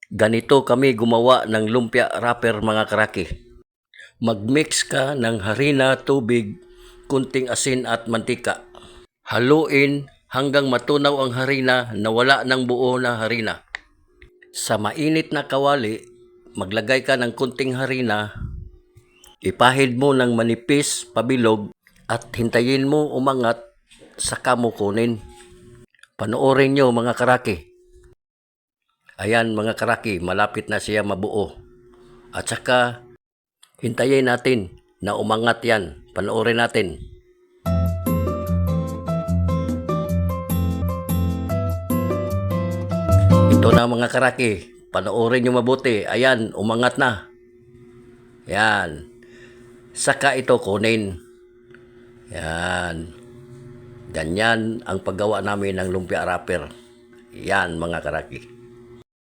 Ganito kami gumawa ng lumpia wrapper mga karaki. Mag-mix ka ng harina, tubig, kunting asin at mantika. Haluin hanggang matunaw ang harina na wala ng buo na harina. Sa mainit na kawali, maglagay ka ng kunting harina, ipahid mo ng manipis pabilog at hintayin mo umangat saka mo kunin. Panoorin nyo mga karaki. Ayan mga karaki, malapit na siya mabuo. At saka, hintayin natin na umangat yan. Panoorin natin. Ito na mga karaki, panoorin nyo mabuti. Ayan, umangat na. Yan. Saka ito kunin. Yan. Ganyan ang paggawa namin ng lumpia wrapper. Yan mga karaki.